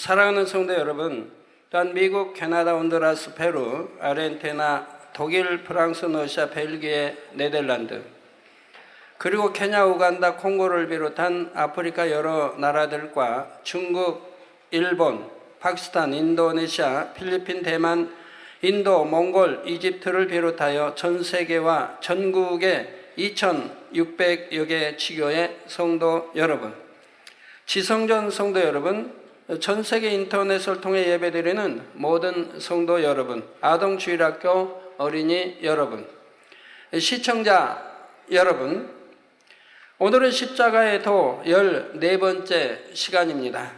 사랑하는 성도 여러분, 또한 미국, 캐나다, 온두라스, 페루, 아르헨티나, 독일, 프랑스, 러시아, 벨기에, 네덜란드, 그리고 케냐, 우간다, 콩고를 비롯한 아프리카 여러 나라들과 중국, 일본, 파키스탄, 인도네시아, 필리핀, 대만, 인도, 몽골, 이집트를 비롯하여 전 세계와 전국의 2,600여 개 지교의 성도 여러분, 지성전 성도 여러분, 전 세계 인터넷을 통해 예배드리는 모든 성도 여러분, 아동주일학교 어린이 여러분, 시청자 여러분, 오늘은 십자가의 도 14번째 시간입니다.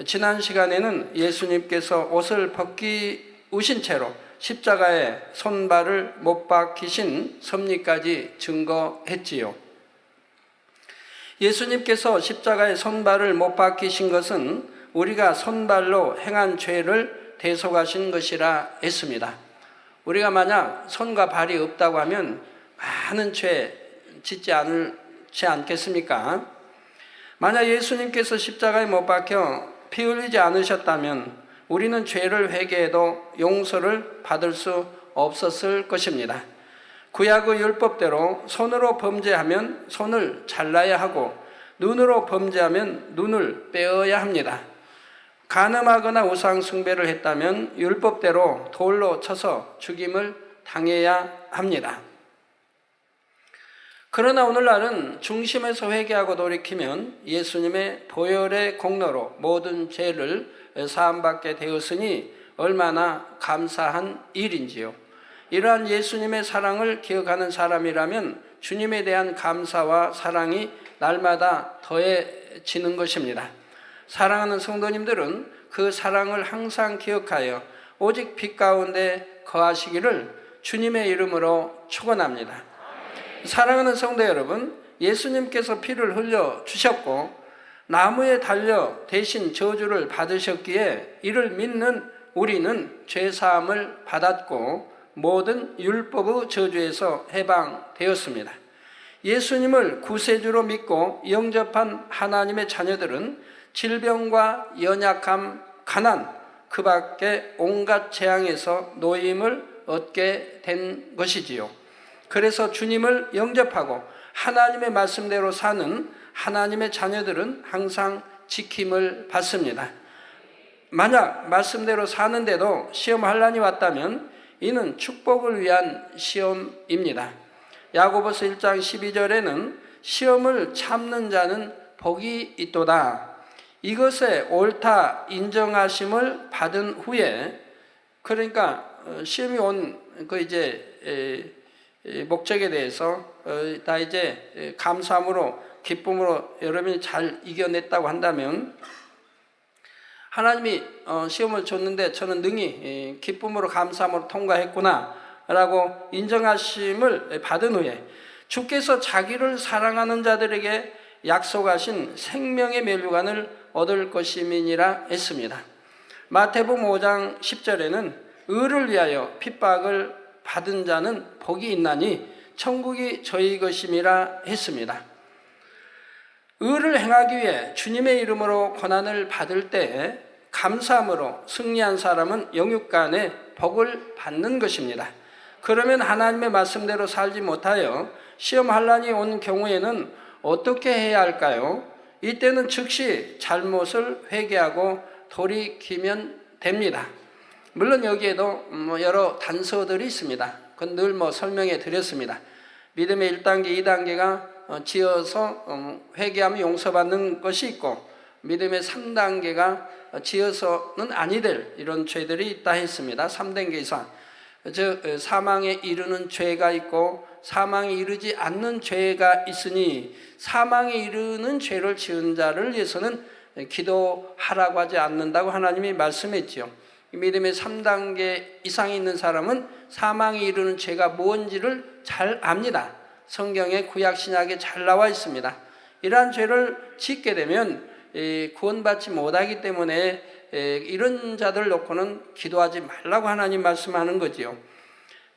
지난 시간에는 예수님께서 옷을 벗기우신 채로 십자가에 손발을 못 박히신 섭리까지 증거했지요. 예수님께서 십자가에 손발을 못 박히신 것은 우리가 손발로 행한 죄를 대속하신 것이라 했습니다. 우리가 만약 손과 발이 없다고 하면 많은 죄 짓지 않겠습니까? 만약 예수님께서 십자가에 못 박혀 피 흘리지 않으셨다면 우리는 죄를 회개해도 용서를 받을 수 없었을 것입니다. 구약의 율법대로 손으로 범죄하면 손을 잘라야 하고 눈으로 범죄하면 눈을 빼어야 합니다. 간음하거나 우상 숭배를 했다면 율법대로 돌로 쳐서 죽임을 당해야 합니다. 그러나 오늘날은 중심에서 회개하고 돌이키면 예수님의 보혈의 공로로 모든 죄를 사함받게 되었으니 얼마나 감사한 일인지요. 이러한 예수님의 사랑을 기억하는 사람이라면 주님에 대한 감사와 사랑이 날마다 더해지는 것입니다. 사랑하는 성도님들은 그 사랑을 항상 기억하여 오직 빛 가운데 거하시기를 주님의 이름으로 축원합니다. 사랑하는 성도 여러분, 예수님께서 피를 흘려 주셨고 나무에 달려 대신 저주를 받으셨기에 이를 믿는 우리는 죄사함을 받았고 모든 율법의 저주에서 해방되었습니다. 예수님을 구세주로 믿고 영접한 하나님의 자녀들은 질병과 연약함, 가난, 그 밖에 온갖 재앙에서 노임을 얻게 된 것이지요. 그래서 주님을 영접하고 하나님의 말씀대로 사는 하나님의 자녀들은 항상 지킴을 받습니다. 만약 말씀대로 사는데도 시험 환난이 왔다면 이는 축복을 위한 시험입니다. 야고보서 1장 12절에는 시험을 참는 자는 복이 있도다. 이것에 옳다 인정하심을 받은 후에, 그러니까 시험이 온 목적에 대해서 다 이제 감사함으로 기쁨으로 여러분이 잘 이겨냈다고 한다면 하나님이 시험을 줬는데 저는 능히 기쁨으로 감사함으로 통과했구나 라고 인정하심을 받은 후에 주께서 자기를 사랑하는 자들에게 약속하신 생명의 면류관을 얻을 것임이니라 했습니다. 마태복음 5장 10절에는 의를 위하여 핍박을 받은 자는 복이 있나니 천국이 저희 것임이라 했습니다. 의를 행하기 위해 주님의 이름으로 고난을 받을 때 감사함으로 승리한 사람은 영육간에 복을 받는 것입니다. 그러면 하나님의 말씀대로 살지 못하여 시험 환난이 온 경우에는 어떻게 해야 할까요? 이때는 즉시 잘못을 회개하고 돌이키면 됩니다. 물론 여기에도 여러 단서들이 있습니다. 그건 늘 설명해 드렸습니다. 믿음의 1단계, 2단계가 지어서 회개하면 용서받는 것이 있고 믿음의 3단계가 지어서는 아니 될 이런 죄들이 있다 했습니다. 3단계 이상. 즉 사망에 이르는 죄가 있고 사망에 이르지 않는 죄가 있으니 사망에 이르는 죄를 지은 자를 위해서는 기도하라고 하지 않는다고 하나님이 말씀했지요. 믿음의 3단계 이상이 있는 사람은 사망에 이르는 죄가 무엇인지를 잘 압니다. 성경에 구약 신약에 잘 나와 있습니다. 이러한 죄를 짓게 되면 구원받지 못하기 때문에 이런 자들 놓고는 기도하지 말라고 하나님 말씀하는 거지요.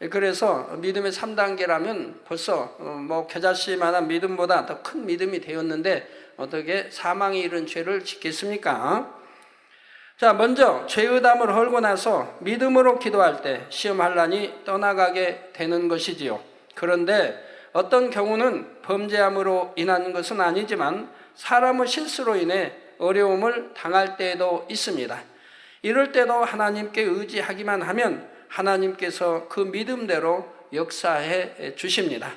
그래서 믿음의 3단계라면 벌써 겨자씨만한 믿음보다 더 큰 믿음이 되었는데 어떻게 사망에 이른 죄를 짓겠습니까? 자, 먼저 죄의담을 헐고 나서 믿음으로 기도할 때 시험 환난이 떠나가게 되는 것이지요. 그런데 어떤 경우는 범죄함으로 인한 것은 아니지만 사람의 실수로 인해 어려움을 당할 때도 있습니다. 이럴 때도 하나님께 의지하기만 하면 하나님께서 그 믿음대로 역사해 주십니다.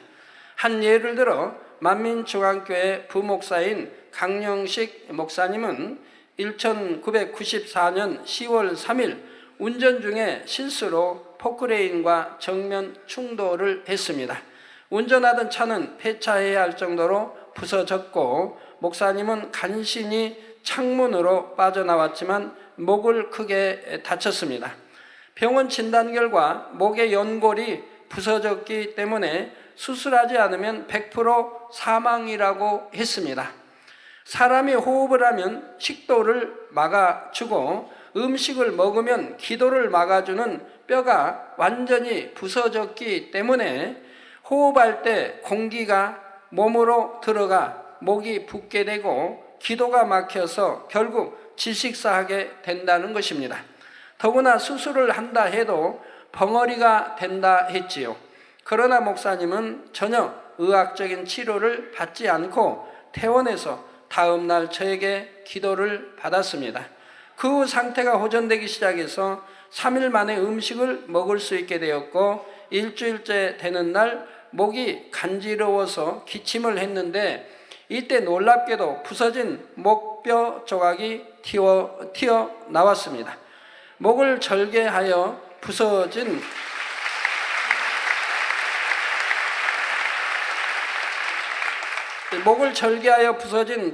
한 예를 들어 만민중앙교회 부목사인 강영식 목사님은 1994년 10월 3일 운전 중에 실수로 포크레인과 정면 충돌을 했습니다. 운전하던 차는 폐차해야 할 정도로 부서졌고 목사님은 간신히 창문으로 빠져나왔지만 목을 크게 다쳤습니다. 병원 진단 결과 목의 연골이 부서졌기 때문에 수술하지 않으면 100% 사망이라고 했습니다. 사람이 호흡을 하면 식도를 막아주고 음식을 먹으면 기도를 막아주는 뼈가 완전히 부서졌기 때문에 호흡할 때 공기가 몸으로 들어가 목이 붓게 되고 기도가 막혀서 결국 질식사하게 된다는 것입니다. 더구나 수술을 한다 해도 벙어리가 된다 했지요. 그러나 목사님은 전혀 의학적인 치료를 받지 않고 퇴원해서 다음 날 저에게 기도를 받았습니다. 그 후 상태가 호전되기 시작해서 3일 만에 음식을 먹을 수 있게 되었고 일주일째 되는 날 목이 간지러워서 기침을 했는데 이때 놀랍게도 부서진 목뼈 조각이 튀어나왔습니다. 목을 절개하여 부서진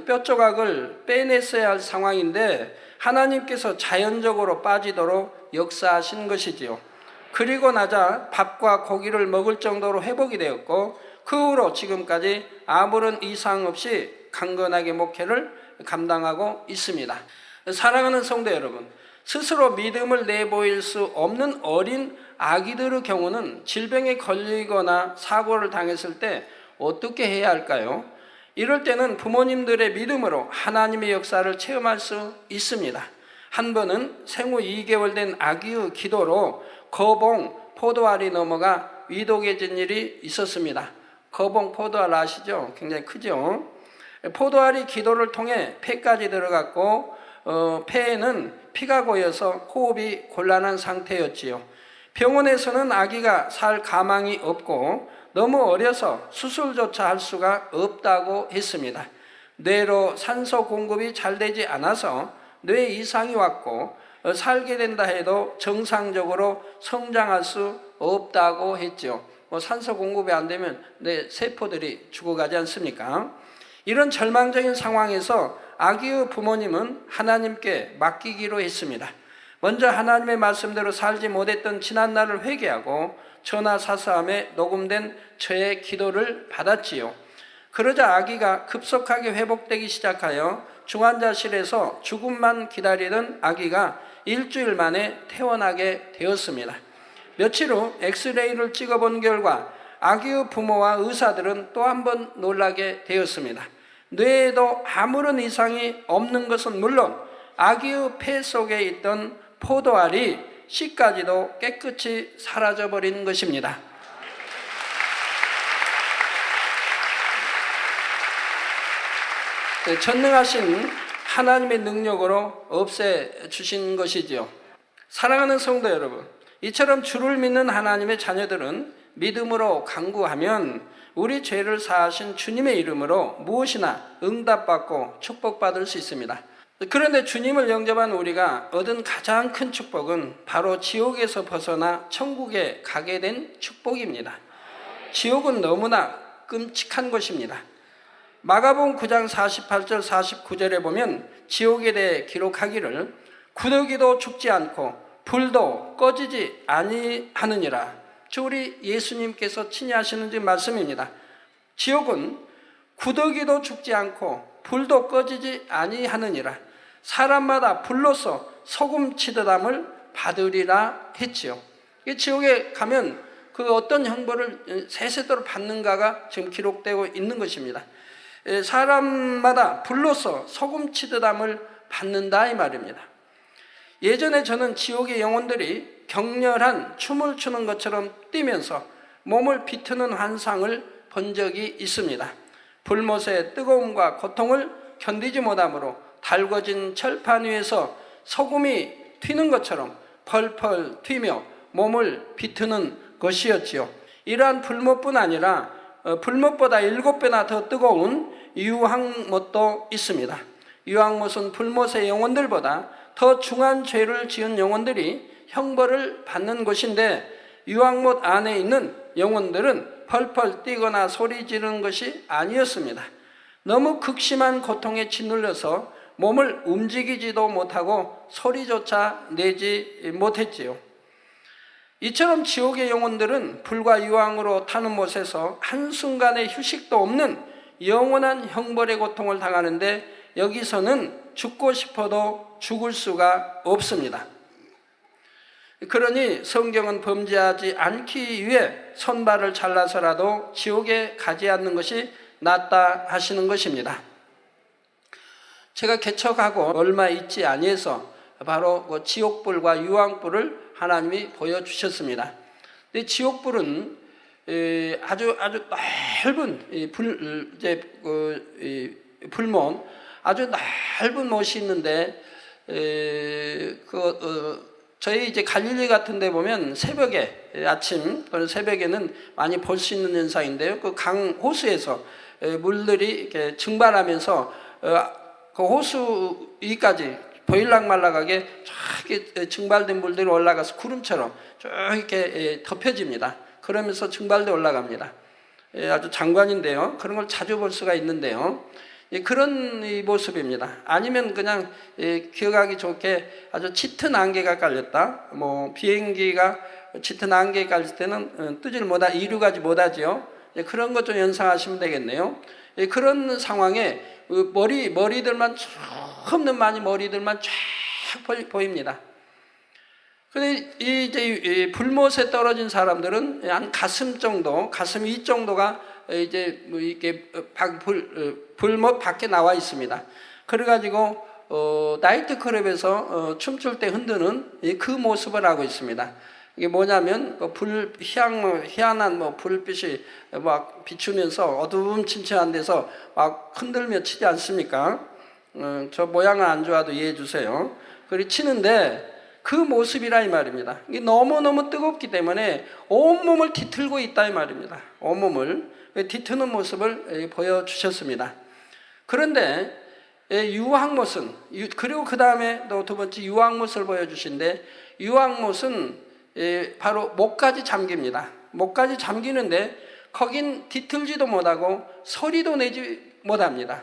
뼈 조각을 빼냈어야 할 상황인데 하나님께서 자연적으로 빠지도록 역사하신 것이지요. 그리고 나자 밥과 고기를 먹을 정도로 회복이 되었고 그 후로 지금까지 아무런 이상 없이 강건하게 목회를 감당하고 있습니다. 사랑하는 성도 여러분, 스스로 믿음을 내보일 수 없는 어린 아기들의 경우는 질병에 걸리거나 사고를 당했을 때 어떻게 해야 할까요? 이럴 때는 부모님들의 믿음으로 하나님의 역사를 체험할 수 있습니다. 한 번은 생후 2개월 된 아기의 기도로 거봉 포도알이 넘어가 위독해진 일이 있었습니다. 거봉 포도알 아시죠? 굉장히 크죠? 포도알이 기도를 통해 폐까지 들어갔고 폐에는 피가 고여서 호흡이 곤란한 상태였지요. 병원에서는 아기가 살 가망이 없고 너무 어려서 수술조차 할 수가 없다고 했습니다. 뇌로 산소 공급이 잘 되지 않아서 뇌 이상이 왔고 살게 된다 해도 정상적으로 성장할 수 없다고 했죠. 산소 공급이 안 되면 뇌 세포들이 죽어가지 않습니까? 이런 절망적인 상황에서 아기의 부모님은 하나님께 맡기기로 했습니다. 먼저 하나님의 말씀대로 살지 못했던 지난날을 회개하고 전화사서함에 녹음된 저의 기도를 받았지요. 그러자 아기가 급속하게 회복되기 시작하여 중환자실에서 죽음만 기다리던 아기가 일주일 만에 퇴원하게 되었습니다. 며칠 후 엑스레이를 찍어본 결과 아기의 부모와 의사들은 또 한 번 놀라게 되었습니다. 뇌에도 아무런 이상이 없는 것은 물론 아기의 폐 속에 있던 포도알이 씨까지도 깨끗이 사라져버린 것입니다. 전능하신 하나님의 능력으로 없애주신 것이지요. 사랑하는 성도 여러분, 이처럼 주를 믿는 하나님의 자녀들은 믿음으로 간구하면 우리 죄를 사하신 주님의 이름으로 무엇이나 응답받고 축복받을 수 있습니다. 그런데 주님을 영접한 우리가 얻은 가장 큰 축복은 바로 지옥에서 벗어나 천국에 가게 된 축복입니다. 지옥은 너무나 끔찍한 것입니다. 마가복음 9장 48절 49절에 보면 지옥에 대해 기록하기를 구더기도 죽지 않고 불도 꺼지지 아니하느니라. 우리 예수님께서 친히 하시는 말씀입니다. 지옥은 구더기도 죽지 않고 불도 꺼지지 아니하느니라. 사람마다 불로서 소금 치듯함을 받으리라 했지요. 지옥에 가면 그 어떤 형벌을 세세토록 받는가가 지금 기록되고 있는 것입니다. 사람마다 불로서 소금 치듯함을 받는다 이 말입니다. 예전에 저는 지옥의 영혼들이 격렬한 춤을 추는 것처럼 뛰면서 몸을 비트는 환상을 본 적이 있습니다. 불못의 뜨거움과 고통을 견디지 못함으로 달궈진 철판 위에서 소금이 튀는 것처럼 펄펄 튀며 몸을 비트는 것이었지요. 이러한 불못뿐 아니라 불못보다 7배나 더 뜨거운 유황못도 있습니다. 유황못은 불못의 영혼들보다 더 중한 죄를 지은 영혼들이 형벌을 받는 곳인데, 유황못 안에 있는 영혼들은 펄펄 뛰거나 소리 지르는 것이 아니었습니다. 너무 극심한 고통에 짓눌려서 몸을 움직이지도 못하고 소리조차 내지 못했지요. 이처럼 지옥의 영혼들은 불과 유황으로 타는 못에서 한순간의 휴식도 없는 영원한 형벌의 고통을 당하는데, 여기서는 죽고 싶어도 죽을 수가 없습니다. 그러니 성경은 범죄하지 않기 위해 손발을 잘라서라도 지옥에 가지 않는 것이 낫다 하시는 것입니다. 제가 개척하고 얼마 있지 아니해서 바로 그 지옥불과 유황불을 하나님이 보여주셨습니다. 근데 지옥불은 아주 넓은 불못, 아주 넓은 못이 있는데, 저희 이제 갈릴리 같은 데 보면 새벽에, 아침 또는 새벽에는 많이 볼 수 있는 현상인데요. 그 강 호수에서 물들이 이렇게 증발하면서 그 호수 위까지 보일락말락하게 쫙 증발된 물들이 올라가서 구름처럼 쭉 이렇게 덮여집니다. 그러면서 증발돼 올라갑니다. 아주 장관인데요. 그런 걸 자주 볼 수가 있는데요. 그런 모습입니다. 아니면 그냥 기억하기 좋게 아주 짙은 안개가 깔렸다. 비행기가 짙은 안개에 깔릴 때는 이륙하지 못하지요. 그런 것 좀 연상하시면 되겠네요. 그런 상황에 머리들만 없는 많이 머리들만 쫙 보입니다. 근데 이제 불못에 떨어진 사람들은 한 가슴 정도, 가슴 위 정도가 이제 이렇게 불못 밖에 나와 있습니다. 그래가지고 나이트 클럽에서 춤출 때 흔드는 그 모습을 하고 있습니다. 이게 뭐냐면 희한한 불빛이 막 비추면서 어두움침침한 데서 막 흔들며 치지 않습니까? 저 모양은 안 좋아도 이해해 주세요. 그리고 치는데 그 모습이라 이 말입니다. 이게 너무너무 뜨겁기 때문에 온몸을 뒤틀고 있다 이 말입니다. 온몸을 뒤트는 모습을 보여주셨습니다. 그런데 유황못은, 그리고 그 다음에 또 두 번째 유황못을 보여주신데, 유황못은 바로 목까지 잠깁니다. 목까지 잠기는데 거긴 뒤틀지도 못하고 소리도 내지 못합니다.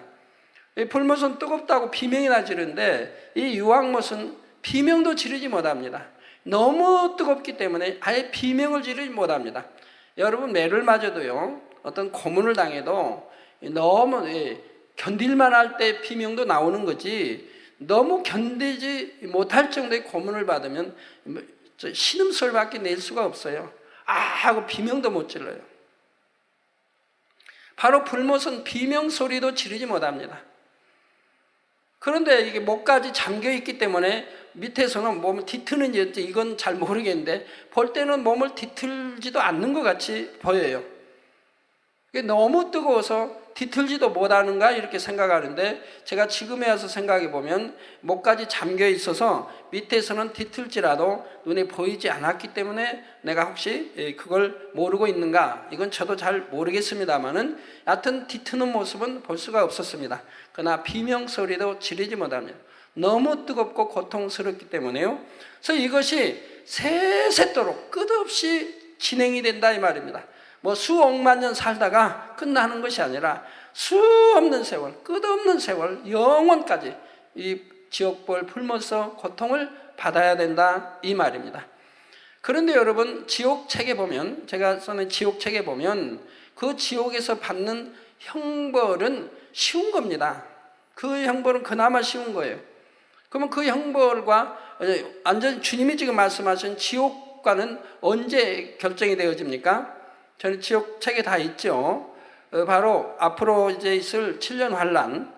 불못은 뜨겁다고 비명이나 지르는데 이 유황못은 비명도 지르지 못합니다. 너무 뜨겁기 때문에 아예 비명을 지르지 못합니다. 여러분, 매를 맞아도요, 어떤 고문을 당해도 너무 견딜만 할 때 비명도 나오는 거지, 너무 견디지 못할 정도의 고문을 받으면 신음소리밖에 낼 수가 없어요. 하고 비명도 못 질러요. 바로 불못은 비명소리도 지르지 못합니다. 그런데 이게 목까지 잠겨 있기 때문에 밑에서는 몸을 뒤트는지 이건 잘 모르겠는데, 볼 때는 몸을 뒤틀지도 않는 것 같이 보여요. 너무 뜨거워서 뒤틀지도 못하는가 이렇게 생각하는데, 제가 지금에 와서 생각해 보면 목까지 잠겨 있어서 밑에서는 뒤틀지라도 눈에 보이지 않았기 때문에 내가 혹시 그걸 모르고 있는가, 이건 저도 잘 모르겠습니다만은 여하튼 뒤트는 모습은 볼 수가 없었습니다. 그러나 비명소리도 지르지 못합니다. 너무 뜨겁고 고통스럽기 때문에요. 그래서 이것이 세세토록 끝없이 진행이 된다 이 말입니다. 수억만 년 살다가 끝나는 것이 아니라 수없는 세월, 끝없는 세월, 영원까지 이 지옥불 불못서 고통을 받아야 된다 이 말입니다. 그런데 여러분, 지옥책에 보면, 제가 써낸 지옥책에 보면 그 지옥에서 받는 형벌은 쉬운 겁니다. 그 형벌은 그나마 쉬운 거예요. 그러면 그 형벌과 완전히 주님이 지금 말씀하신 지옥과는 언제 결정이 되어집니까? 저는 지옥 책에 다 있죠. 바로 앞으로 이제 있을 7년 환란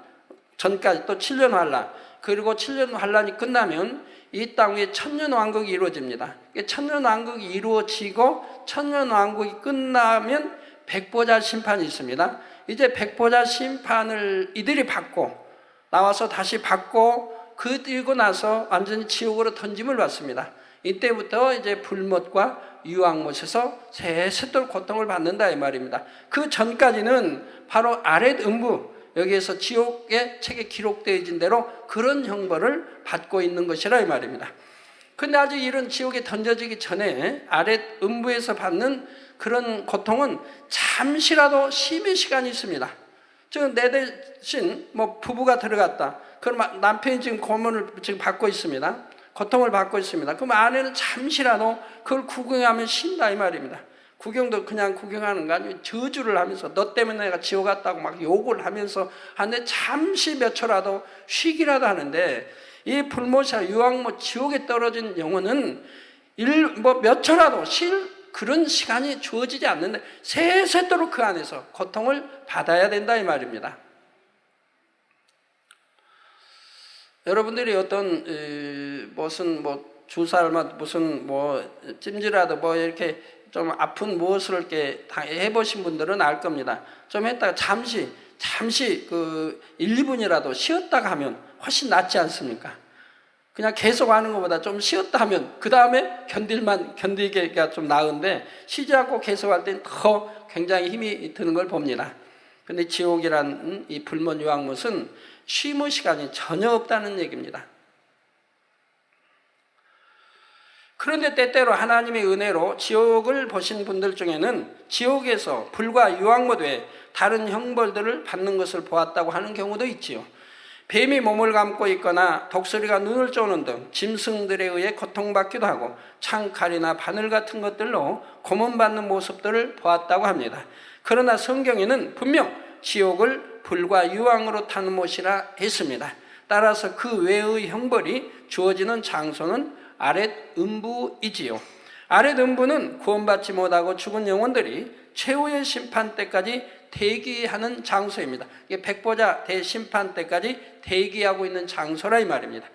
전까지 또 7년 환란, 그리고 7년 환란이 끝나면 이 땅 위에 천년왕국이 이루어집니다. 천년왕국이 이루어지고 천년왕국이 끝나면 백보자 심판이 있습니다. 이제 백보자 심판을 이들이 받고 나와서 다시 받고 그리고 나서 완전히 지옥으로 던짐을 받습니다. 이때부터 이제 불못과 유황못에서 세세토록 고통을 받는다 이 말입니다. 그 전까지는 바로 아렛 음부, 여기에서 지옥의 책에 기록되어진 대로 그런 형벌을 받고 있는 것이라 이 말입니다. 근데 아직 이런 지옥에 던져지기 전에 아렛 음부에서 받는 그런 고통은 잠시라도 쉼의 시간이 있습니다. 지금 내 대신 부부가 들어갔다. 그럼 남편이 지금 고문을 지금 받고 있습니다. 고통을 받고 있습니다. 그럼 아내는 잠시라도 그걸 구경하면 쉰다 이 말입니다. 구경도 그냥 구경하는 거 아니고 저주를 하면서 너 때문에 내가 지옥 갔다고 막 욕을 하면서 하는데 잠시 몇 초라도 쉬기라도 하는데 이 불못이나 유황못 지옥에 떨어진 영혼은 몇 초라도 쉴 그런 시간이 주어지지 않는데 세세토록 그 안에서 고통을 받아야 된다 이 말입니다. 여러분들이 어떤 무슨 주사를 무슨 찜질하다 이렇게 좀 아픈 무엇을 이렇게 해보신 분들은 알 겁니다. 좀 했다가 잠시 그 1, 2분이라도 쉬었다가 하면 훨씬 낫지 않습니까? 그냥 계속 하는 것보다 좀 쉬었다 하면 그 다음에 견디기가 좀 나은데 쉬지 않고 계속 할 때는 더 굉장히 힘이 드는 걸 봅니다. 근데 지옥이란 이 불못 유황못은 쉼의 시간이 전혀 없다는 얘기입니다. 그런데 때때로 하나님의 은혜로 지옥을 보신 분들 중에는 지옥에서 불과 유황못 외에 다른 형벌들을 받는 것을 보았다고 하는 경우도 있지요. 뱀이 몸을 감고 있거나 독수리가 눈을 쪼는 등 짐승들에 의해 고통받기도 하고 창칼이나 바늘 같은 것들로 고문받는 모습들을 보았다고 합니다. 그러나 성경에는 분명 지옥을 불과 유황으로 타는 못이라 했습니다. 따라서 그 외의 형벌이 주어지는 장소는 아렛 음부이지요. 아렛 음부는 구원받지 못하고 죽은 영혼들이 최후의 심판 때까지 대기하는 장소입니다. 이게 백보자 대심판 때까지 대기하고 있는 장소라 이 말입니다.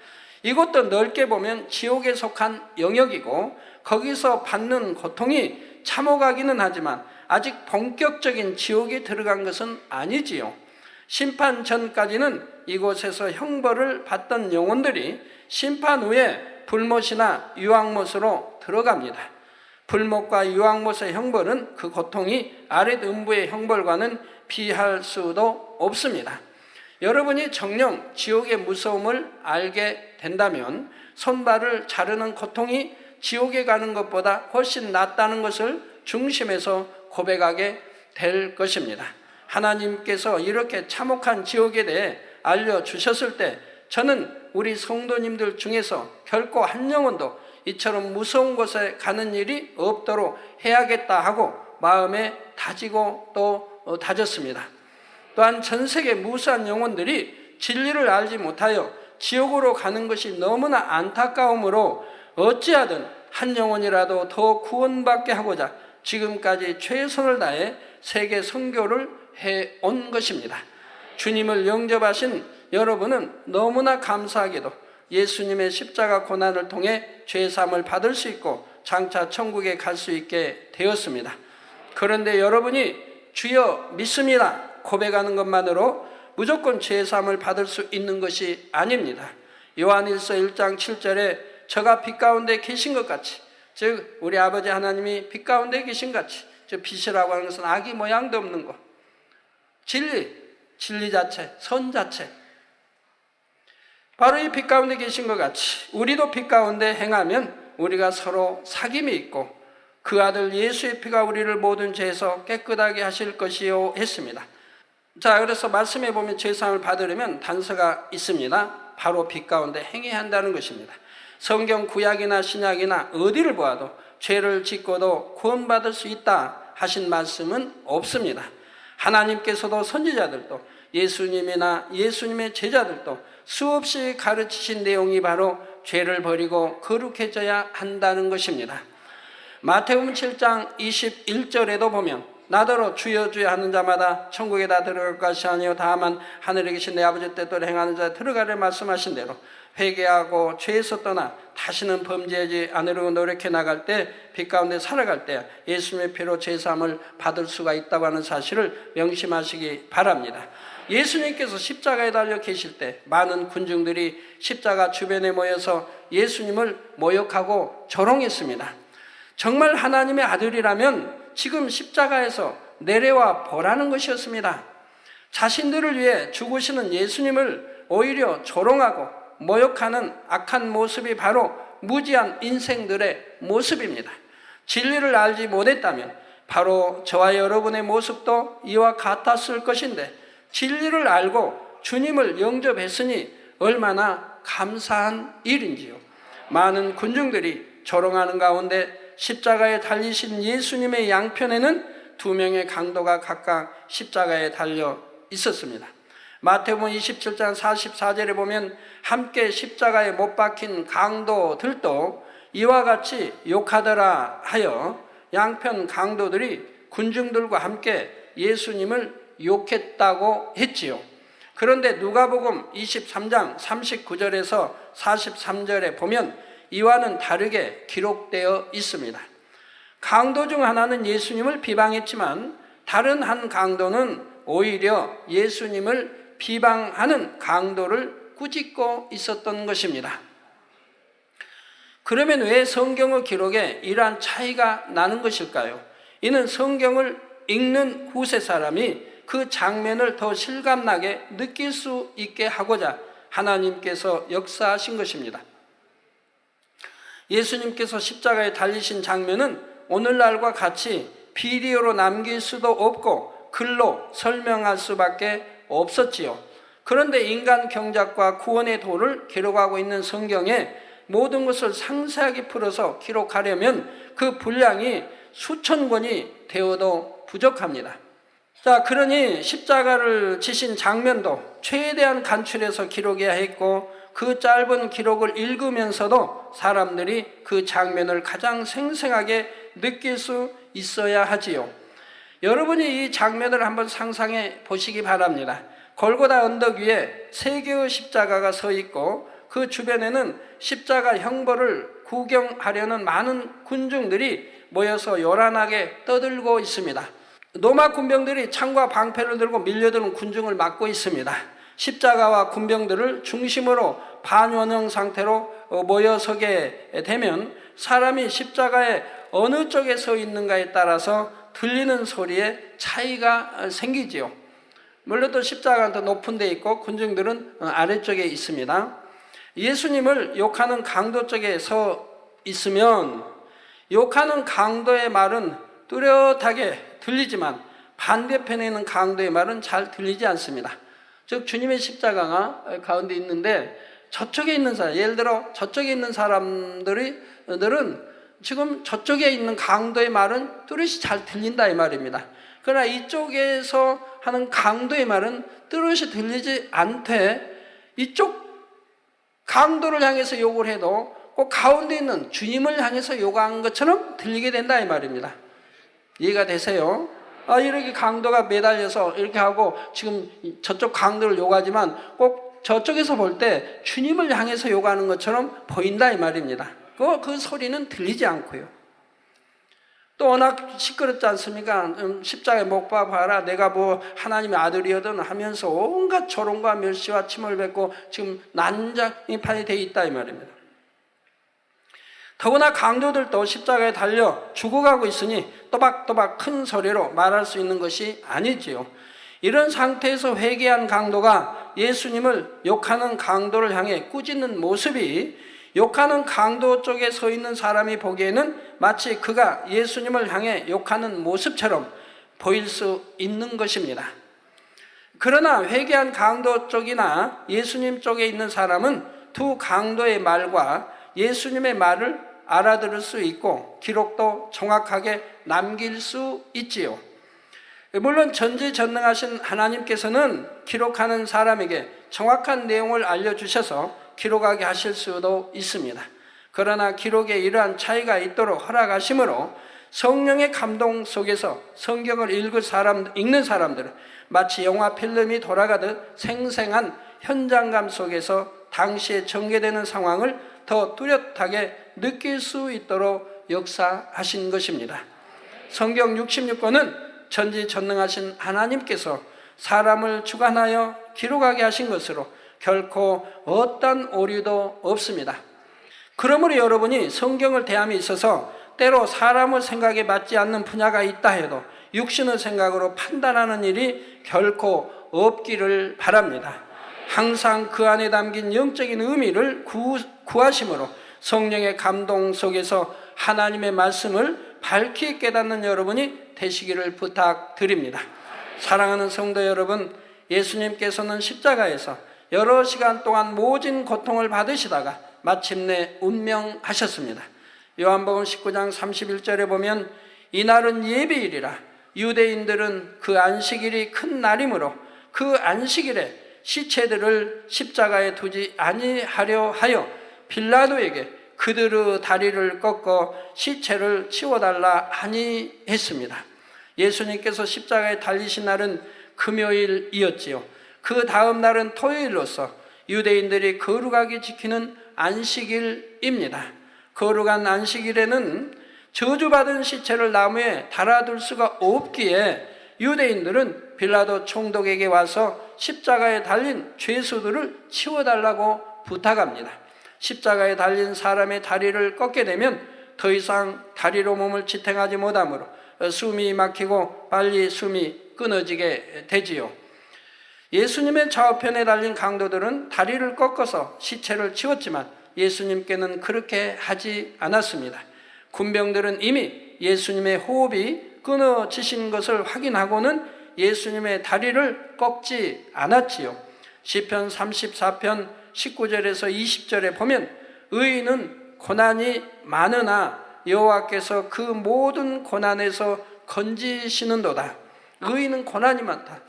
이것도 넓게 보면 지옥에 속한 영역이고 거기서 받는 고통이 참혹하기는 하지만 아직 본격적인 지옥에 들어간 것은 아니지요. 심판 전까지는 이곳에서 형벌을 받던 영혼들이 심판 후에 불못이나 유황못으로 들어갑니다. 불못과 유황못의 형벌은 그 고통이 아렛 음부의 형벌과는 비할 수도 없습니다. 여러분이 정녕 지옥의 무서움을 알게 된다면 손발을 자르는 고통이 지옥에 가는 것보다 훨씬 낫다는 것을 중심에서 고백하게 될 것입니다. 하나님께서 이렇게 참혹한 지옥에 대해 알려주셨을 때 저는 우리 성도님들 중에서 결코 한 영혼도 이처럼 무서운 곳에 가는 일이 없도록 해야겠다 하고 마음에 다지고 또 다졌습니다. 또한 전 세계 무수한 영혼들이 진리를 알지 못하여 지옥으로 가는 것이 너무나 안타까우므로 어찌하든 한 영혼이라도 더 구원받게 하고자 지금까지 최선을 다해 세계 선교를 해온 것입니다. 주님을 영접하신 여러분은 너무나 감사하게도 예수님의 십자가 고난을 통해 죄사함을 받을 수 있고 장차 천국에 갈 수 있게 되었습니다. 그런데 여러분이 주여 믿습니다 고백하는 것만으로 무조건 죄사함을 받을 수 있는 것이 아닙니다. 요한일서 1장 7절에 저가 빛 가운데 계신 것 같이, 즉 우리 아버지 하나님이 빛 가운데 계신 같이, 즉 빛이라고 하는 것은 아기 모양도 없는 것, 진리 자체, 선 자체, 바로 이 빛 가운데 계신 것 같이 우리도 빛 가운데 행하면 우리가 서로 사귐이 있고 그 아들 예수의 피가 우리를 모든 죄에서 깨끗하게 하실 것이요 했습니다. 자, 그래서 말씀해 보면 죄사함을 받으려면 단서가 있습니다. 바로 빛 가운데 행해야 한다는 것입니다. 성경 구약이나 신약이나 어디를 보아도 죄를 짓고도 구원받을 수 있다 하신 말씀은 없습니다. 하나님께서도 선지자들도 예수님이나 예수님의 제자들도 수없이 가르치신 내용이 바로 죄를 버리고 거룩해져야 한다는 것입니다. 마태복음 7장 21절에도 보면 나더러 주여 주여 하는 자마다 천국에 다 들어갈 것이 아니요 다만 하늘에 계신 내 아버지 뜻대로 행하는 자 들어가려 말씀하신 대로 회개하고 죄에서 떠나 다시는 범죄하지 않으려고 노력해 나갈 때, 빛 가운데 살아갈 때 예수님의 피로 죄사함을 받을 수가 있다고 하는 사실을 명심하시기 바랍니다. 예수님께서 십자가에 달려 계실 때 많은 군중들이 십자가 주변에 모여서 예수님을 모욕하고 조롱했습니다. 정말 하나님의 아들이라면 지금 십자가에서 내려와 보라는 것이었습니다. 자신들을 위해 죽으시는 예수님을 오히려 조롱하고 모욕하는 악한 모습이 바로 무지한 인생들의 모습입니다. 진리를 알지 못했다면 바로 저와 여러분의 모습도 이와 같았을 것인데, 진리를 알고 주님을 영접했으니 얼마나 감사한 일인지요. 많은 군중들이 조롱하는 가운데 십자가에 달리신 예수님의 양편에는 2명의 강도가 각각 십자가에 달려 있었습니다. 마태복음 27장 44절에 보면 함께 십자가에 못 박힌 강도들도 이와 같이 욕하더라 하여 양편 강도들이 군중들과 함께 예수님을 욕했다고 했지요. 그런데 누가복음 23장 39절에서 43절에 보면 이와는 다르게 기록되어 있습니다. 강도 중 하나는 예수님을 비방했지만 다른 한 강도는 오히려 예수님을 비방하는 강도를 꾸짖고 있었던 것입니다. 그러면 왜 성경의 기록에 이러한 차이가 나는 것일까요? 이는 성경을 읽는 후세 사람이 그 장면을 더 실감나게 느낄 수 있게 하고자 하나님께서 역사하신 것입니다. 예수님께서 십자가에 달리신 장면은 오늘날과 같이 비디오로 남길 수도 없고 글로 설명할 수밖에 없었지요. 그런데 인간 경작과 구원의 도를 기록하고 있는 성경에 모든 것을 상세하게 풀어서 기록하려면 그 분량이 수천 권이 되어도 부족합니다. 자, 그러니 십자가를 지신 장면도 최대한 간추려서 기록해야 했고, 그 짧은 기록을 읽으면서도 사람들이 그 장면을 가장 생생하게 느낄 수 있어야 하지요. 여러분이 이 장면을 한번 상상해 보시기 바랍니다. 골고다 언덕 위에 3개의 십자가가 서 있고 그 주변에는 십자가 형벌을 구경하려는 많은 군중들이 모여서 요란하게 떠들고 있습니다. 로마 군병들이 창과 방패를 들고 밀려드는 군중을 막고 있습니다. 십자가와 군병들을 중심으로 반원형 상태로 모여서게 되면 사람이 십자가에 어느 쪽에 서 있는가에 따라서 들리는 소리에 차이가 생기지요. 물론 또 십자가는 더 높은 데 있고 군중들은 아래쪽에 있습니다. 예수님을 욕하는 강도 쪽에 서 있으면 욕하는 강도의 말은 뚜렷하게 들리지만 반대편에 있는 강도의 말은 잘 들리지 않습니다. 즉 주님의 십자가가 가운데 있는데 저쪽에 있는 사람, 예를 들어 저쪽에 있는 사람들은 지금 저쪽에 있는 강도의 말은 뚜렷이 잘 들린다 이 말입니다. 그러나 이쪽에서 하는 강도의 말은 뚜렷이 들리지 않되 이쪽 강도를 향해서 욕을 해도 꼭 가운데 있는 주님을 향해서 욕한 것처럼 들리게 된다 이 말입니다. 이해가 되세요? 이렇게 강도가 매달려서 이렇게 하고 지금 저쪽 강도를 욕하지만 꼭 저쪽에서 볼 때 주님을 향해서 욕하는 것처럼 보인다 이 말입니다. 그 소리는 들리지 않고요. 또 워낙 시끄럽지 않습니까? 십자가에 못 박아라, 내가 뭐 하나님의 아들이거든 하면서 온갖 조롱과 멸시와 침을 뱉고 지금 난장판이 돼 있다 이 말입니다. 더구나 강도들도 십자가에 달려 죽어가고 있으니 또박또박 큰 소리로 말할 수 있는 것이 아니지요. 이런 상태에서 회개한 강도가 예수님을 욕하는 강도를 향해 꾸짖는 모습이 욕하는 강도 쪽에 서 있는 사람이 보기에는 마치 그가 예수님을 향해 욕하는 모습처럼 보일 수 있는 것입니다. 그러나 회개한 강도 쪽이나 예수님 쪽에 있는 사람은 두 강도의 말과 예수님의 말을 알아들을 수 있고 기록도 정확하게 남길 수 있지요. 물론 전지전능하신 하나님께서는 기록하는 사람에게 정확한 내용을 알려주셔서 기록하게 하실 수도 있습니다. 그러나 기록에 이러한 차이가 있도록 허락하심으로 성령의 감동 속에서 성경을 읽는 사람들은 마치 영화 필름이 돌아가듯 생생한 현장감 속에서 당시에 전개되는 상황을 더 뚜렷하게 느낄 수 있도록 역사하신 것입니다. 성경 66권은 전지전능하신 하나님께서 사람을 주관하여 기록하게 하신 것으로 결코 어떤 오류도 없습니다. 그러므로 여러분이 성경을 대함에 있어서 때로 사람의 생각에 맞지 않는 분야가 있다 해도 육신의 생각으로 판단하는 일이 결코 없기를 바랍니다. 항상 그 안에 담긴 영적인 의미를 구하심으로 성령의 감동 속에서 하나님의 말씀을 밝히 깨닫는 여러분이 되시기를 부탁드립니다. 사랑하는 성도 여러분, 예수님께서는 십자가에서 여러 시간 동안 모진 고통을 받으시다가 마침내 운명하셨습니다. 요한복음 19장 31절에 보면 이날은 예배일이라 유대인들은 그 안식일이 큰 날이므로 그 안식일에 시체들을 십자가에 두지 아니하려 하여 빌라도에게 그들의 다리를 꺾어 시체를 치워달라 하니 했습니다. 예수님께서 십자가에 달리신 날은 금요일이었지요. 그 다음 날은 토요일로서 유대인들이 거룩하게 지키는 안식일입니다. 거룩한 안식일에는 저주받은 시체를 나무에 달아둘 수가 없기에 유대인들은 빌라도 총독에게 와서 십자가에 달린 죄수들을 치워달라고 부탁합니다. 십자가에 달린 사람의 다리를 꺾게 되면 더 이상 다리로 몸을 지탱하지 못하므로 숨이 막히고 빨리 숨이 끊어지게 되지요. 예수님의 좌우편에 달린 강도들은 다리를 꺾어서 시체를 치웠지만 예수님께는 그렇게 하지 않았습니다. 군병들은 이미 예수님의 호흡이 끊어지신 것을 확인하고는 예수님의 다리를 꺾지 않았지요. 시편 34편 19절에서 20절에 보면 의인은 고난이 많으나 여호와께서 그 모든 고난에서 건지시는도다. 의인은 고난이 많다.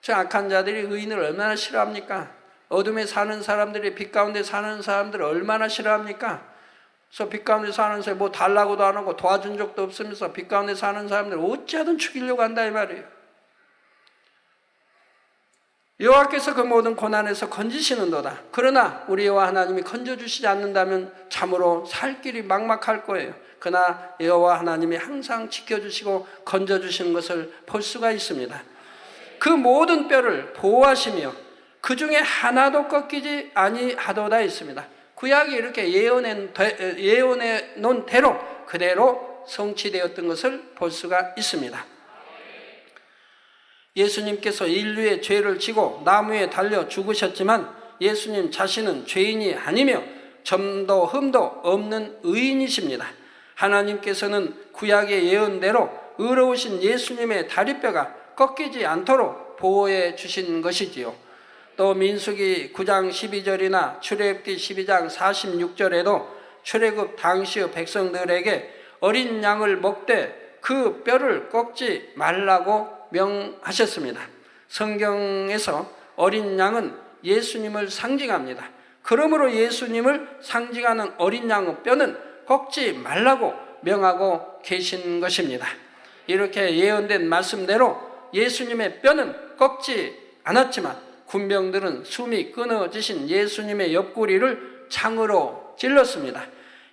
저 악한 자들이 의인을 얼마나 싫어합니까? 어둠에 사는 사람들이 빛 가운데 사는 사람들을 얼마나 싫어합니까? 그래서 빛 가운데 사는 사람이 뭐 달라고도 안 하고 도와준 적도 없으면서 빛 가운데 사는 사람들을 어찌하든 죽이려고 한다 이 말이에요. 여호와께서 그 모든 고난에서 건지시는도다. 그러나 우리 여호와 하나님이 건져주시지 않는다면 참으로 살 길이 막막할 거예요. 그러나 여호와 하나님이 항상 지켜주시고 건져주시는 것을 볼 수가 있습니다. 그 모든 뼈를 보호하시며 그 중에 하나도 꺾이지 아니하도다 있습니다. 구약이 이렇게 예언해 놓은 대로 그대로 성취되었던 것을 볼 수가 있습니다. 예수님께서 인류의 죄를 지고 나무에 달려 죽으셨지만 예수님 자신은 죄인이 아니며 점도 흠도 없는 의인이십니다. 하나님께서는 구약의 예언대로 의로우신 예수님의 다리뼈가 꺾이지 않도록 보호해 주신 것이지요. 또 민수기 9장 12절이나 출애굽기 12장 46절에도 출애굽 당시의 백성들에게 어린 양을 먹되 그 뼈를 꺾지 말라고 명하셨습니다. 성경에서 어린 양은 예수님을 상징합니다. 그러므로 예수님을 상징하는 어린 양의 뼈는 꺾지 말라고 명하고 계신 것입니다. 이렇게 예언된 말씀대로 예수님의 뼈는 꺾지 않았지만 군병들은 숨이 끊어지신 예수님의 옆구리를 창으로 찔렀습니다.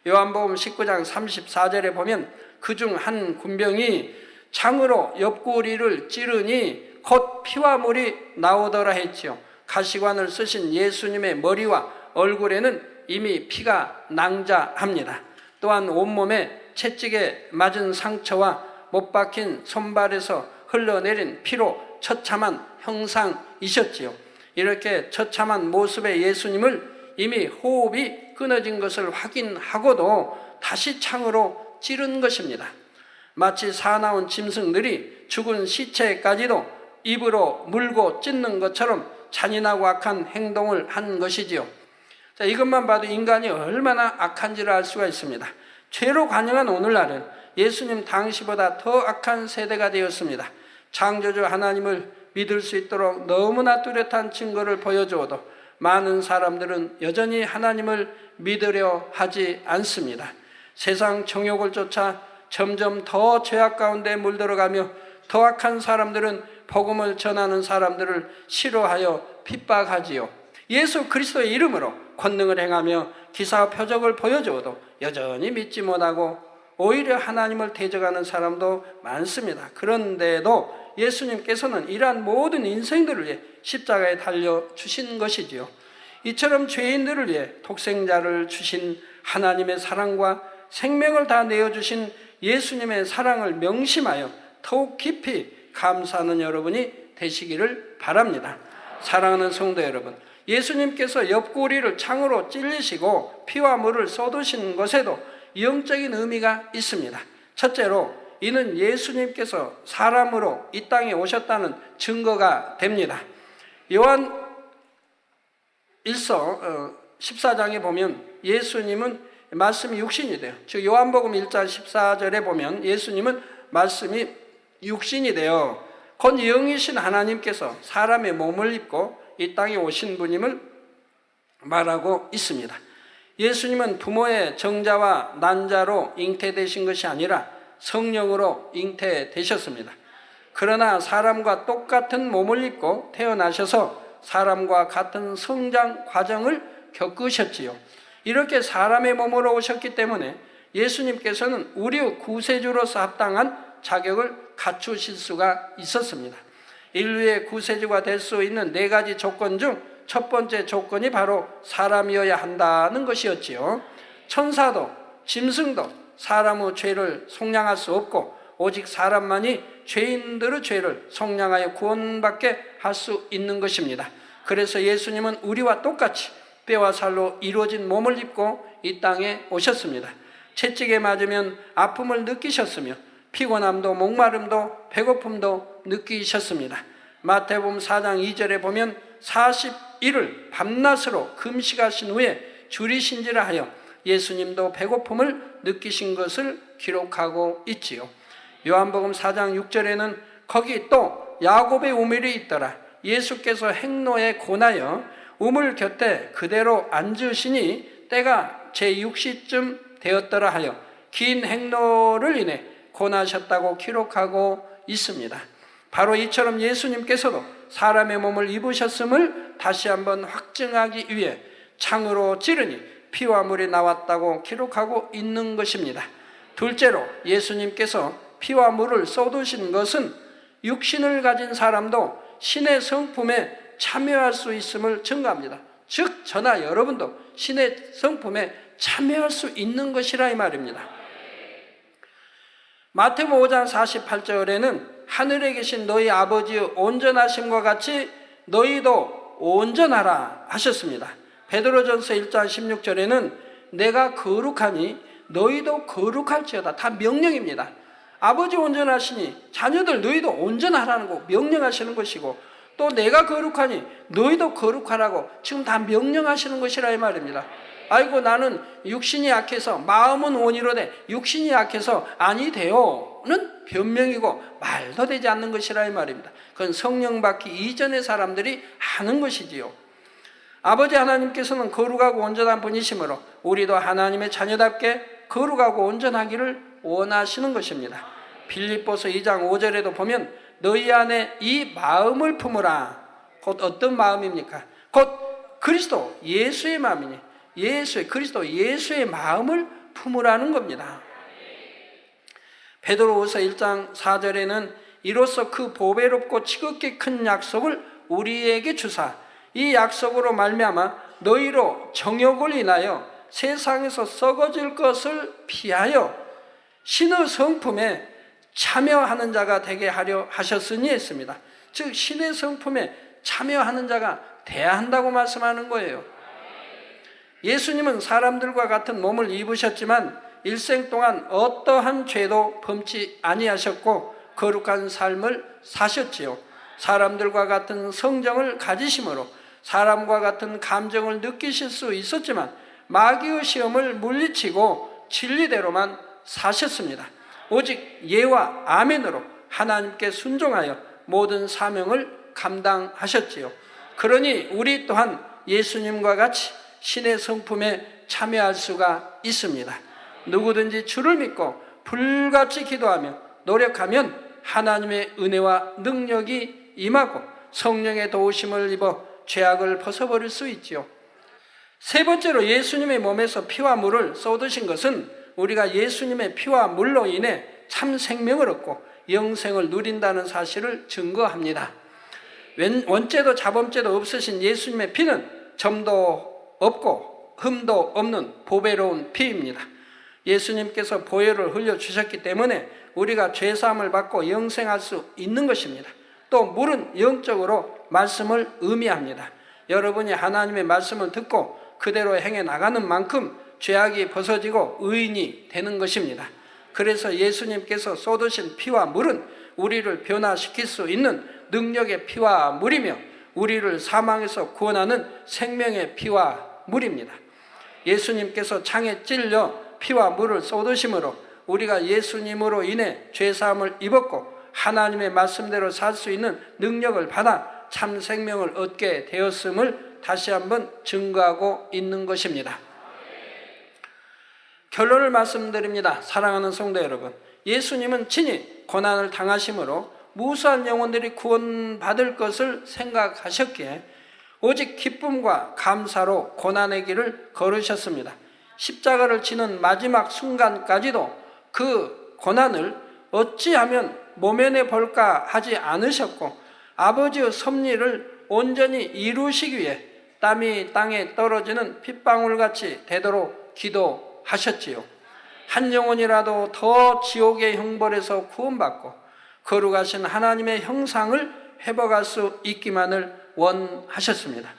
요한복음 19장 34절에 보면 그중 한 군병이 창으로 옆구리를 찌르니 곧 피와 물이 나오더라 했지요. 가시관을 쓰신 예수님의 머리와 얼굴에는 이미 피가 낭자합니다. 또한 온몸에 채찍에 맞은 상처와 못 박힌 손발에서 흘러내린 피로 처참한 형상이셨지요. 이렇게 처참한 모습의 예수님을 이미 호흡이 끊어진 것을 확인하고도 다시 창으로 찌른 것입니다. 마치 사나운 짐승들이 죽은 시체까지도 입으로 물고 찢는 것처럼 잔인하고 악한 행동을 한 것이지요. 자, 이것만 봐도 인간이 얼마나 악한지를 알 수가 있습니다. 죄로 관영한 오늘날은 예수님 당시보다 더 악한 세대가 되었습니다. 창조주 하나님을 믿을 수 있도록 너무나 뚜렷한 증거를 보여주어도 많은 사람들은 여전히 하나님을 믿으려 하지 않습니다. 세상 정욕을 쫓아 점점 더 죄악 가운데 물들어가며 더 악한 사람들은 복음을 전하는 사람들을 싫어하여 핍박하지요. 예수 그리스도의 이름으로 권능을 행하며 기사와 표적을 보여주어도 여전히 믿지 못하고 오히려 하나님을 대적하는 사람도 많습니다. 그런데도 예수님께서는 이러한 모든 인생들을 위해 십자가에 달려주신 것이지요. 이처럼 죄인들을 위해 독생자를 주신 하나님의 사랑과 생명을 다 내어주신 예수님의 사랑을 명심하여 더욱 깊이 감사하는 여러분이 되시기를 바랍니다. 사랑하는 성도 여러분, 예수님께서 옆구리를 창으로 찔리시고 피와 물을 쏟으신 것에도 영적인 의미가 있습니다. 첫째로 이는 예수님께서 사람으로 이 땅에 오셨다는 증거가 됩니다. 요한 1서 14장에 보면 예수님은 말씀이 육신이 돼요. 즉 요한복음 1장 14절에 보면 예수님은 말씀이 육신이 되어 곧 영이신 하나님께서 사람의 몸을 입고 이 땅에 오신 분임을 말하고 있습니다. 예수님은 부모의 정자와 난자로 잉태되신 것이 아니라 성령으로 잉태되셨습니다. 그러나 사람과 똑같은 몸을 입고 태어나셔서 사람과 같은 성장 과정을 겪으셨지요. 이렇게 사람의 몸으로 오셨기 때문에 예수님께서는 우리 구세주로서 합당한 자격을 갖추실 수가 있었습니다. 인류의 구세주가 될 수 있는 4가지 조건 중 첫 번째 조건이 바로 사람이어야 한다는 것이었지요. 천사도 짐승도 사람의 죄를 속량할 수 없고 오직 사람만이 죄인들의 죄를 속량하여 구원받게 할 수 있는 것입니다. 그래서 예수님은 우리와 똑같이 뼈와 살로 이루어진 몸을 입고 이 땅에 오셨습니다. 채찍에 맞으면 아픔을 느끼셨으며 피곤함도 목마름도 배고픔도 느끼셨습니다. 마태복음 4장 2절에 보면 40일을 밤낮으로 금식하신 후에 줄이신지라 하여 예수님도 배고픔을 느끼신 것을 기록하고 있지요. 요한복음 4장 6절에는 거기 또 야곱의 우물이 있더라. 예수께서 행로에 고나여 우물 곁에 그대로 앉으시니 때가 제6시쯤 되었더라 하여 긴 행로를 인해 고나셨다고 기록하고 있습니다. 바로 이처럼 예수님께서도 사람의 몸을 입으셨음을 다시 한번 확증하기 위해 창으로 찌르니 피와 물이 나왔다고 기록하고 있는 것입니다. 둘째로 예수님께서 피와 물을 쏟으신 것은 육신을 가진 사람도 신의 성품에 참여할 수 있음을 증거합니다. 즉 저나 여러분도 신의 성품에 참여할 수 있는 것이라 이 말입니다. 마태복음 5장 48절에는 하늘에 계신 너희 아버지의 온전하심과 같이 너희도 온전하라 하셨습니다. 베드로전서 1장 16절에는 내가 거룩하니 너희도 거룩할지어다. 다 명령입니다. 아버지 온전하시니 자녀들 너희도 온전하라는 거 명령하시는 것이고 또 내가 거룩하니 너희도 거룩하라고 지금 다 명령하시는 것이라 이 말입니다. 아이고 나는 육신이 약해서 마음은 온이로되 육신이 약해서 아니 되어는 변명이고 말도 되지 않는 것이라 이 말입니다. 그건 성령 받기 이전의 사람들이 하는 것이지요. 아버지 하나님께서는 거룩하고 온전한 분이시므로 우리도 하나님의 자녀답게 거룩하고 온전하기를 원하시는 것입니다. 빌립보서 2장 5절에도 보면 너희 안에 이 마음을 품으라. 곧 어떤 마음입니까? 곧 그리스도 예수의 마음이니 그리스도 예수의 마음을 품으라는 겁니다. 베드로후서 1장 4절에는 이로써 그 보배롭고 지극히 큰 약속을 우리에게 주사 이 약속으로 말미암아 너희로 정욕을 인하여 세상에서 썩어질 것을 피하여 신의 성품에 참여하는 자가 되게 하려 하셨으니 했습니다. 즉 신의 성품에 참여하는 자가 돼야 한다고 말씀하는 거예요. 예수님은 사람들과 같은 몸을 입으셨지만 일생 동안 어떠한 죄도 범치 아니하셨고 거룩한 삶을 사셨지요. 사람들과 같은 성정을 가지심으로 사람과 같은 감정을 느끼실 수 있었지만 마귀의 시험을 물리치고 진리대로만 사셨습니다. 오직 예와 아멘으로 하나님께 순종하여 모든 사명을 감당하셨지요. 그러니 우리 또한 예수님과 같이 신의 성품에 참여할 수가 있습니다. 누구든지 주를 믿고 불같이 기도하며 노력하면 하나님의 은혜와 능력이 임하고 성령의 도우심을 입어 죄악을 벗어버릴 수 있지요. 세 번째로 예수님의 몸에서 피와 물을 쏟으신 것은 우리가 예수님의 피와 물로 인해 참 생명을 얻고 영생을 누린다는 사실을 증거합니다. 원죄도 자범죄도 없으신 예수님의 피는 점도 없고 흠도 없는 보배로운 피입니다. 예수님께서 보혈을 흘려주셨기 때문에 우리가 죄사함을 받고 영생할 수 있는 것입니다. 또 물은 영적으로 말씀을 의미합니다. 여러분이 하나님의 말씀을 듣고 그대로 행해 나가는 만큼 죄악이 벗어지고 의인이 되는 것입니다. 그래서 예수님께서 쏟으신 피와 물은 우리를 변화시킬 수 있는 능력의 피와 물이며 우리를 사망에서 구원하는 생명의 피와 물입니다. 예수님께서 창에 찔려 피와 물을 쏟으심으로 우리가 예수님으로 인해 죄사함을 입었고 하나님의 말씀대로 살 수 있는 능력을 받아 참 생명을 얻게 되었음을 다시 한번 증거하고 있는 것입니다. 결론을 말씀드립니다. 사랑하는 성도 여러분, 예수님은 친히 고난을 당하심으로 무수한 영혼들이 구원받을 것을 생각하셨기에 오직 기쁨과 감사로 고난의 길을 걸으셨습니다. 십자가를 지는 마지막 순간까지도 그 고난을 어찌하면 모면해 볼까 하지 않으셨고 아버지의 섭리를 온전히 이루시기 위해 땀이 땅에 떨어지는 핏방울같이 되도록 기도하셨지요. 한 영혼이라도 더 지옥의 형벌에서 구원받고 거룩하신 하나님의 형상을 회복할 수 있기만을 원하셨습니다.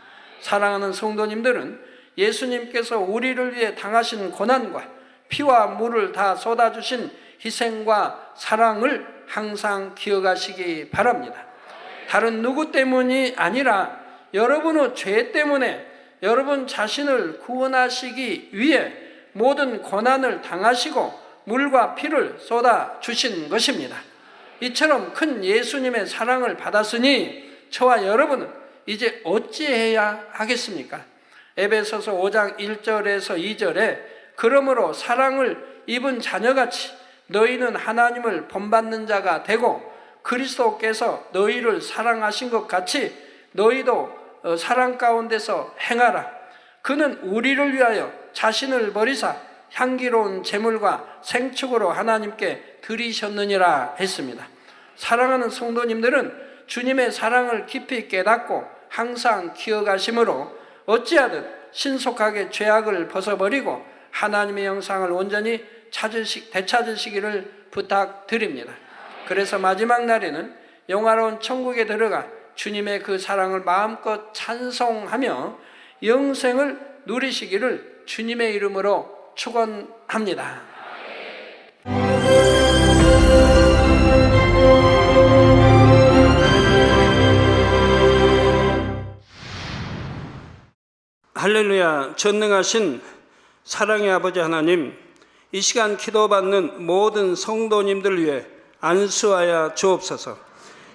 사랑하는 성도님들은 예수님께서 우리를 위해 당하신 고난과 피와 물을 다 쏟아주신 희생과 사랑을 항상 기억하시기 바랍니다. 다른 누구 때문이 아니라 여러분의 죄 때문에 여러분 자신을 구원하시기 위해 모든 고난을 당하시고 물과 피를 쏟아주신 것입니다. 이처럼 큰 예수님의 사랑을 받았으니 저와 여러분은 이제 어찌해야 하겠습니까? 에베소서 5장 1절에서 2절에 그러므로 사랑을 입은 자녀같이 너희는 하나님을 본받는 자가 되고 그리스도께서 너희를 사랑하신 것 같이 너희도 사랑 가운데서 행하라. 그는 우리를 위하여 자신을 버리사 향기로운 제물과 생축으로 하나님께 드리셨느니라 했습니다. 사랑하는 성도님들은 주님의 사랑을 깊이 깨닫고 항상 기억하심으로 어찌하든 신속하게 죄악을 벗어버리고 하나님의 형상을 온전히 되찾으시기를 부탁드립니다. 그래서 마지막 날에는 영화로운 천국에 들어가 주님의 그 사랑을 마음껏 찬송하며 영생을 누리시기를 주님의 이름으로 축원합니다. 할렐루야. 전능하신 사랑의 아버지 하나님, 이 시간 기도받는 모든 성도님들 위해 안수하여 주옵소서.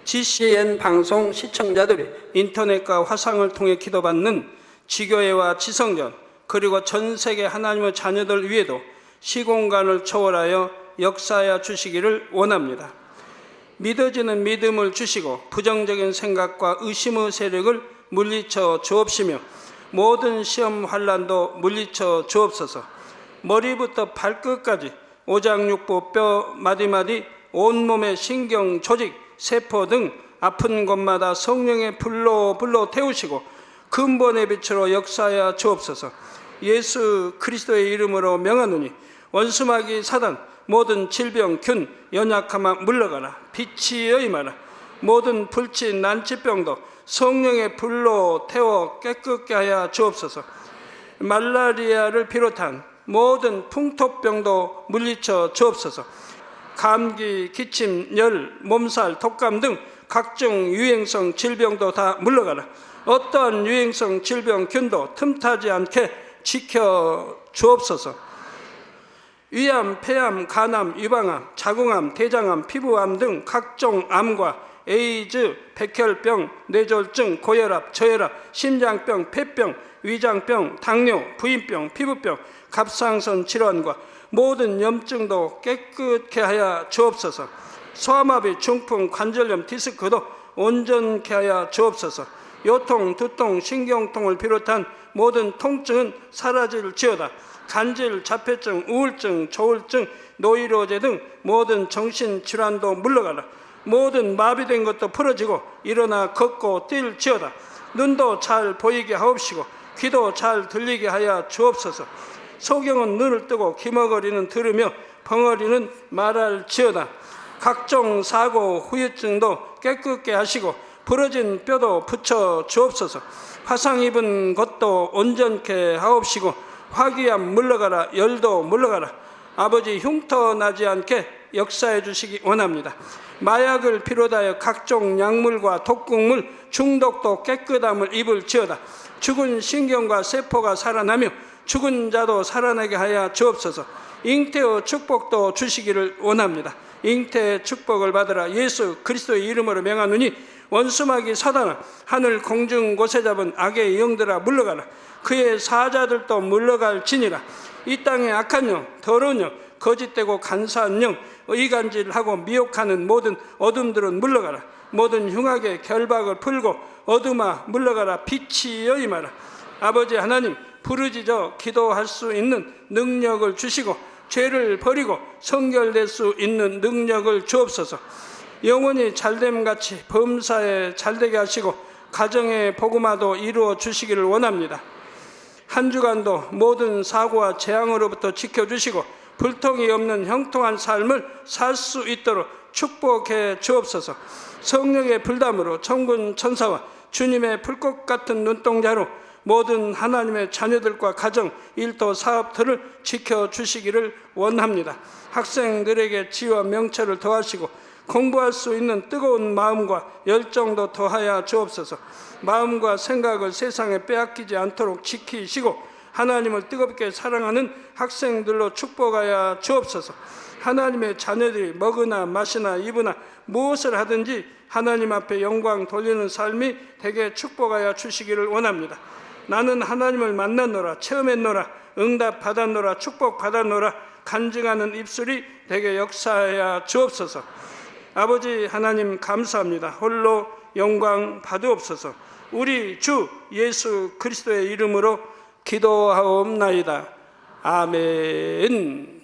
GCN 방송 시청자들이 인터넷과 화상을 통해 기도받는 지교회와 지성전 그리고 전 세계 하나님의 자녀들 위에도 시공간을 초월하여 역사하여 주시기를 원합니다. 믿어지는 믿음을 주시고 부정적인 생각과 의심의 세력을 물리쳐 주옵시며 모든 시험 환난도 물리쳐 주옵소서. 머리부터 발끝까지 오장육부 뼈 마디마디 온몸의 신경 조직 세포 등 아픈 곳마다 성령의 불로 태우시고 근본의 빛으로 역사하여 주옵소서. 예수 그리스도의 이름으로 명하노니 원수마귀 사단 모든 질병 균 연약함아 물러가라. 빛이 여임하라. 모든 불치 난치병도 성령의 불로 태워 깨끗게 하여 주옵소서. 말라리아를 비롯한 모든 풍토병도 물리쳐 주옵소서. 감기, 기침, 열, 몸살, 독감 등 각종 유행성 질병도 다 물러가라. 어떠한 유행성 질병균도 틈타지 않게 지켜 주옵소서. 위암, 폐암, 간암, 유방암, 자궁암, 대장암, 피부암 등 각종 암과 에이즈, 백혈병, 뇌졸중, 고혈압, 저혈압, 심장병, 폐병, 위장병, 당뇨, 부인병, 피부병, 갑상선 질환과 모든 염증도 깨끗게 하여 주옵소서. 소아마비, 중풍, 관절염, 디스크도 온전케 하여 주옵소서. 요통, 두통, 신경통을 비롯한 모든 통증은 사라질지어다. 간질, 자폐증, 우울증, 조울증, 노이로제 등 모든 정신질환도 물러가라. 모든 마비된 것도 풀어지고 일어나 걷고 뛸지어다. 눈도 잘 보이게 하옵시고 귀도 잘 들리게 하여 주옵소서. 소경은 눈을 뜨고 기머거리는 들으며 벙어리는 말할지어다. 각종 사고, 후유증도 깨끗게 하시고 부러진 뼈도 붙여 주옵소서. 화상 입은 것도 온전케 하옵시고 화기암 물러가라. 열도 물러가라. 아버지 흉터 나지 않게 역사해 주시기 원합니다. 마약을 비롯하여 각종 약물과 독극물 중독도 깨끗함을 입을지어다. 죽은 신경과 세포가 살아나며 죽은 자도 살아나게 하여 주옵소서. 잉태의 축복도 주시기를 원합니다. 잉태의 축복을 받으라. 예수 그리스도의 이름으로 명하노니 원수마귀 사단아, 하늘 공중 곳에 잡은 악의 영들아 물러가라. 그의 사자들도 물러갈지니라. 이 땅의 악한 영, 더러운 영, 거짓되고 간사한 영, 의간질하고 미혹하는 모든 어둠들은 물러가라. 모든 흉악의 결박을 풀고 어둠아 물러가라. 빛이여 임하라. 아버지 하나님, 부르짖어 기도할 수 있는 능력을 주시고 죄를 버리고 성결될 수 있는 능력을 주옵소서. 영원히 잘됨같이 범사에 잘되게 하시고 가정의 복음화도 이루어 주시기를 원합니다. 한 주간도 모든 사고와 재앙으로부터 지켜주시고 불통이 없는 형통한 삶을 살 수 있도록 축복해 주옵소서. 성령의 불담으로 천군 천사와 주님의 불꽃 같은 눈동자로 모든 하나님의 자녀들과 가정, 일도, 사업들을 지켜주시기를 원합니다. 학생들에게 지혜와 명철을 더하시고 공부할 수 있는 뜨거운 마음과 열정도 더하여 주옵소서. 마음과 생각을 세상에 빼앗기지 않도록 지키시고 하나님을 뜨겁게 사랑하는 학생들로 축복하여 주옵소서. 하나님의 자녀들이 먹으나 마시나 입으나 무엇을 하든지 하나님 앞에 영광 돌리는 삶이 되게 축복하여 주시기를 원합니다. 나는 하나님을 만났노라, 체험했노라, 응답 받았노라, 축복 받았노라 간증하는 입술이 되게 역사하여 주옵소서. 아버지 하나님 감사합니다. 홀로 영광 받으옵소서. 우리 주 예수 그리스도의 이름으로 기도하옵나이다. 아멘.